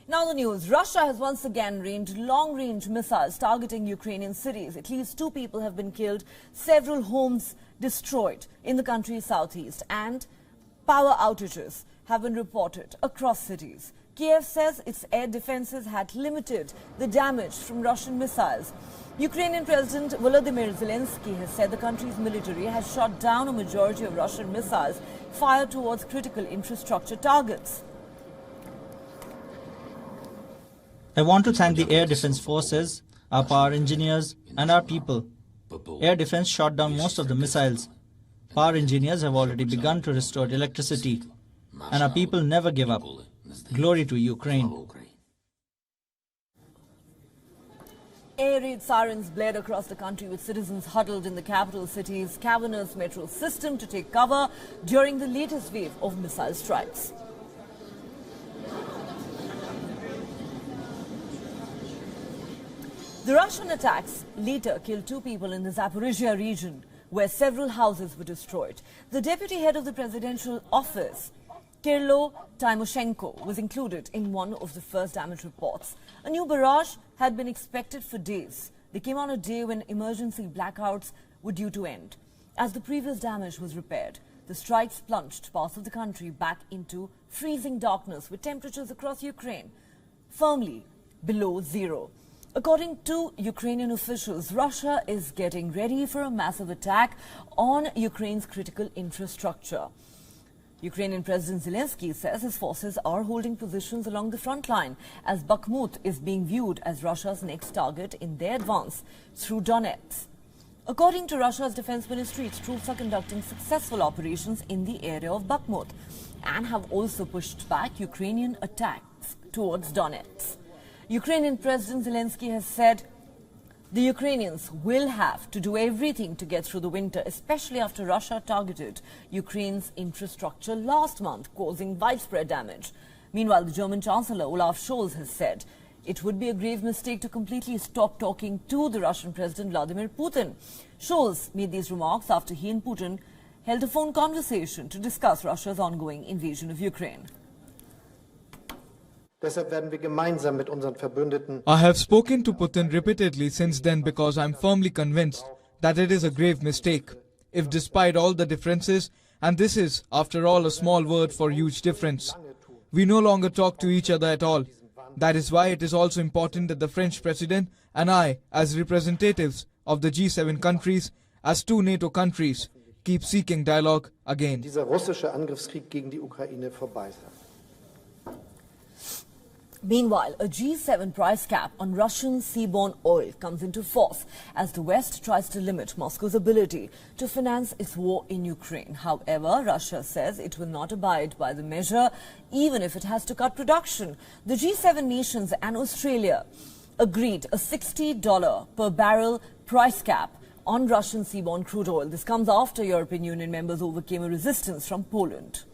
Now the news. Russia has once again rained long-range missiles targeting Ukrainian cities. At least 2 people have been killed, several homes destroyed in the country's southeast, and power outages have been reported across cities. Kiev says its air defenses had limited the damage from Russian missiles. Ukrainian President Volodymyr Zelensky has said the country's military has shot down a majority of Russian missiles fired towards critical infrastructure targets. I want to thank the Air Defense Forces, our power engineers and our people. Air Defense shot down most of the missiles. Power engineers have already begun to restore electricity. And our people never give up. Glory to Ukraine. Air raid sirens blared across the country with citizens huddled in the capital city's cavernous metro system to take cover during the latest wave of missile strikes. The Russian attacks later killed 2 people in the Zaporizhia region, where several houses were destroyed. The deputy head of the presidential office, Kirlo Tymoshenko, was included in one of the first damage reports. A new barrage had been expected for days. They came on a day when emergency blackouts were due to end. As the previous damage was repaired, the strikes plunged parts of the country back into freezing darkness, with temperatures across Ukraine firmly below zero. According to Ukrainian officials, Russia is getting ready for a massive attack on Ukraine's critical infrastructure. Ukrainian President Zelensky says his forces are holding positions along the front line, as Bakhmut is being viewed as Russia's next target in their advance through Donetsk. According to Russia's defense ministry, its troops are conducting successful operations in the area of Bakhmut and have also pushed back Ukrainian attacks towards Donetsk. Ukrainian President Zelensky has said the Ukrainians will have to do everything to get through the winter, especially after Russia targeted Ukraine's infrastructure last month, causing widespread damage. Meanwhile, the German Chancellor Olaf Scholz has said it would be a grave mistake to completely stop talking to the Russian President Vladimir Putin. Scholz made these remarks after he and Putin held a phone conversation to discuss Russia's ongoing invasion of Ukraine. I have spoken to Putin repeatedly since then because I am firmly convinced that it is a grave mistake. If despite all the differences, and this is after all a small word for huge difference, we no longer talk to each other at all. That is why it is also important that the French President and I, as representatives of the G7 countries, as 2 NATO countries, keep seeking dialogue again. Meanwhile, a G7 price cap on Russian seaborne oil comes into force as the West tries to limit Moscow's ability to finance its war in Ukraine. However, Russia says it will not abide by the measure, even if it has to cut production. The G7 nations and Australia agreed a $60 per barrel price cap on Russian seaborne crude oil. This comes after European Union members overcame a resistance from Poland.